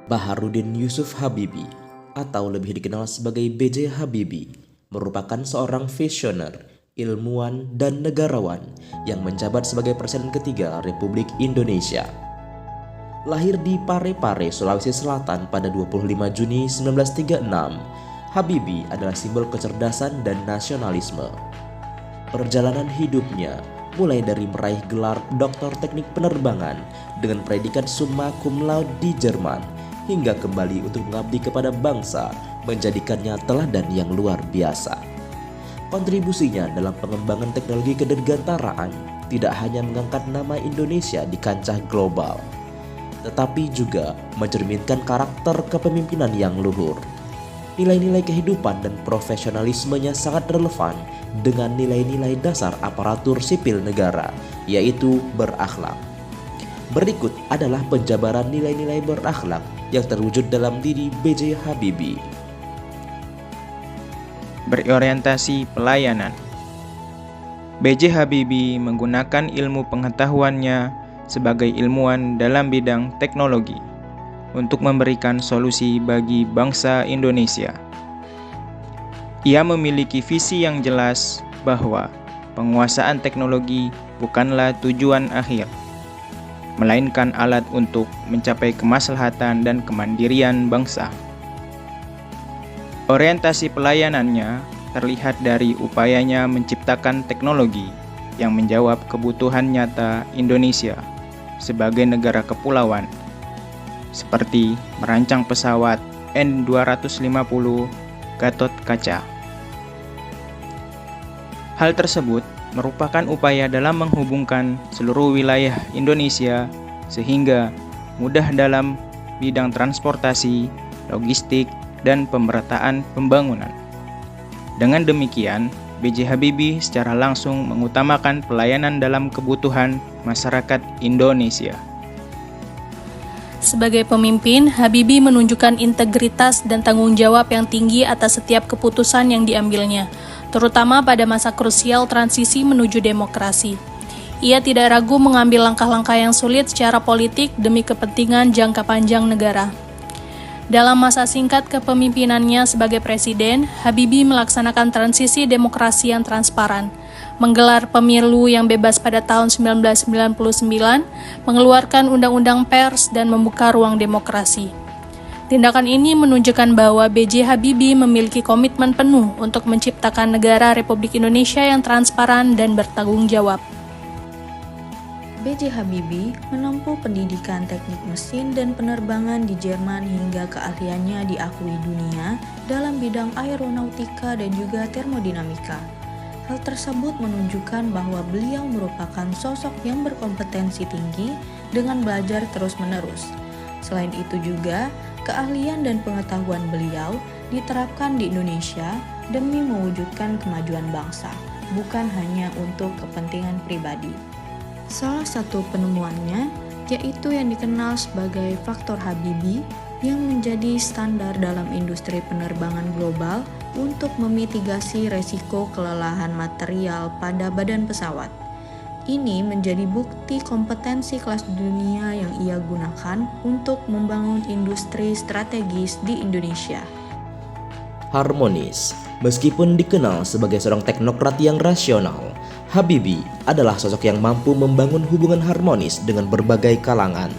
Baharudin Yusuf Habibie atau lebih dikenal sebagai B.J. Habibie merupakan seorang visioner, ilmuwan, dan negarawan yang menjabat sebagai Presiden ketiga Republik Indonesia. Lahir di Parepare, Sulawesi Selatan pada 25 Juni 1936, Habibie adalah simbol kecerdasan dan nasionalisme. Perjalanan hidupnya mulai dari meraih gelar Doktor Teknik Penerbangan dengan predikat summa cum laude di Jerman, hingga kembali untuk mengabdi kepada bangsa, menjadikannya teladan yang luar biasa. Kontribusinya dalam pengembangan teknologi kedirgantaraan tidak hanya mengangkat nama Indonesia di kancah global, tetapi juga mencerminkan karakter kepemimpinan yang luhur. Nilai-nilai kehidupan dan profesionalismenya sangat relevan dengan nilai-nilai dasar aparatur sipil negara, yaitu berakhlak. Berikut adalah penjabaran nilai-nilai berakhlak yang terwujud dalam diri B.J. Habibie. Berorientasi pelayanan. B.J. Habibie menggunakan ilmu pengetahuannya sebagai ilmuwan dalam bidang teknologi untuk memberikan solusi bagi bangsa Indonesia. Ia memiliki visi yang jelas bahwa penguasaan teknologi bukanlah tujuan akhir, melainkan alat untuk mencapai kemaslahatan dan kemandirian bangsa. Orientasi pelayanannya terlihat dari upayanya menciptakan teknologi yang menjawab kebutuhan nyata Indonesia sebagai negara kepulauan, seperti merancang pesawat N250 Gatot Kaca. Hal tersebut merupakan upaya dalam menghubungkan seluruh wilayah Indonesia sehingga mudah dalam bidang transportasi, logistik, dan pemerataan pembangunan. Dengan demikian, B.J. Habibie secara langsung mengutamakan pelayanan dalam kebutuhan masyarakat Indonesia. Sebagai pemimpin, Habibie menunjukkan integritas dan tanggung jawab yang tinggi atas setiap keputusan yang diambilnya, terutama pada masa krusial transisi menuju demokrasi. Ia tidak ragu mengambil langkah-langkah yang sulit secara politik demi kepentingan jangka panjang negara. Dalam masa singkat kepemimpinannya sebagai presiden, Habibie melaksanakan transisi demokrasi yang transparan, menggelar pemilu yang bebas pada tahun 1999, mengeluarkan undang-undang pers, dan membuka ruang demokrasi. Tindakan ini menunjukkan bahwa B.J. Habibie memiliki komitmen penuh untuk menciptakan negara Republik Indonesia yang transparan dan bertanggung jawab. B.J. Habibie menempuh pendidikan teknik mesin dan penerbangan di Jerman hingga keahliannya diakui dunia dalam bidang aeronautika dan juga termodinamika. Hal tersebut menunjukkan bahwa beliau merupakan sosok yang berkompetensi tinggi dengan belajar terus-menerus. Selain itu juga, keahlian dan pengetahuan beliau diterapkan di Indonesia demi mewujudkan kemajuan bangsa, bukan hanya untuk kepentingan pribadi. Salah satu penemuannya yaitu yang dikenal sebagai faktor Habibie yang menjadi standar dalam industri penerbangan global untuk memitigasi resiko kelelahan material pada badan pesawat. Ini menjadi bukti kompetensi kelas dunia yang ia gunakan untuk membangun industri strategis di Indonesia. Harmonis. Meskipun dikenal sebagai seorang teknokrat yang rasional, Habibie adalah sosok yang mampu membangun hubungan harmonis dengan berbagai kalangan.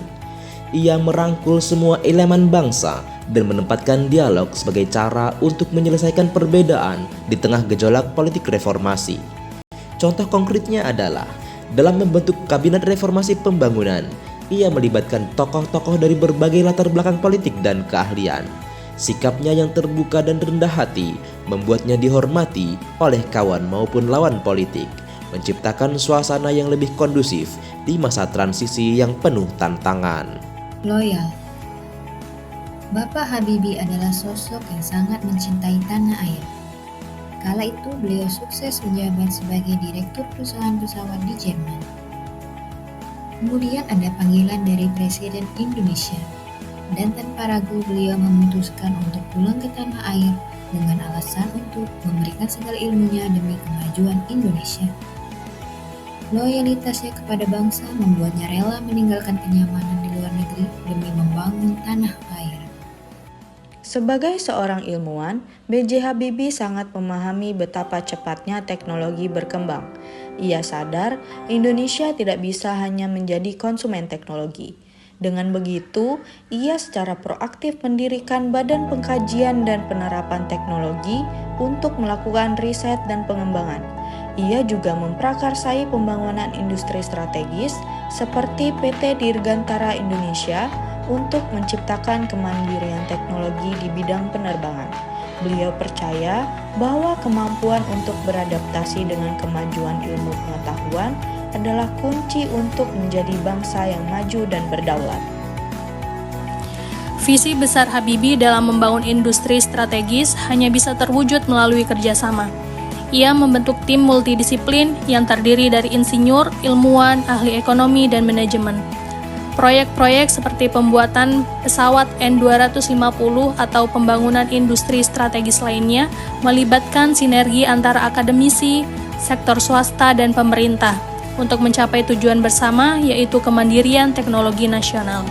Ia merangkul semua elemen bangsa dan menempatkan dialog sebagai cara untuk menyelesaikan perbedaan di tengah gejolak politik reformasi. Contoh konkretnya adalah dalam membentuk Kabinet Reformasi Pembangunan, ia melibatkan tokoh-tokoh dari berbagai latar belakang politik dan keahlian. Sikapnya yang terbuka dan rendah hati membuatnya dihormati oleh kawan maupun lawan politik, menciptakan suasana yang lebih kondusif di masa transisi yang penuh tantangan. Loyal. Bapak Habibie adalah sosok yang sangat mencintai tanah air. Kala itu beliau sukses menjabat sebagai direktur perusahaan pesawat di Jerman. Kemudian ada panggilan dari Presiden Indonesia, dan tanpa ragu beliau memutuskan untuk pulang ke tanah air dengan alasan untuk memberikan segala ilmunya demi kemajuan Indonesia. Loyalitasnya kepada bangsa membuatnya rela meninggalkan kenyamanan di luar negeri demi membangun tanah air. Sebagai seorang ilmuwan, B.J. Habibie sangat memahami betapa cepatnya teknologi berkembang. Ia sadar Indonesia tidak bisa hanya menjadi konsumen teknologi. Dengan begitu, ia secara proaktif mendirikan Badan Pengkajian dan Penerapan Teknologi untuk melakukan riset dan pengembangan. Ia juga memprakarsai pembangunan industri strategis seperti PT Dirgantara Indonesia untuk menciptakan kemandirian teknologi di bidang penerbangan. Beliau percaya bahwa kemampuan untuk beradaptasi dengan kemajuan ilmu pengetahuan adalah kunci untuk menjadi bangsa yang maju dan berdaulat. Visi besar Habibie dalam membangun industri strategis hanya bisa terwujud melalui kerjasama. Ia membentuk tim multidisiplin yang terdiri dari insinyur, ilmuwan, ahli ekonomi, dan manajemen. Proyek-proyek seperti pembuatan pesawat N250 atau pembangunan industri strategis lainnya melibatkan sinergi antara akademisi, sektor swasta, dan pemerintah untuk mencapai tujuan bersama, yaitu kemandirian teknologi nasional.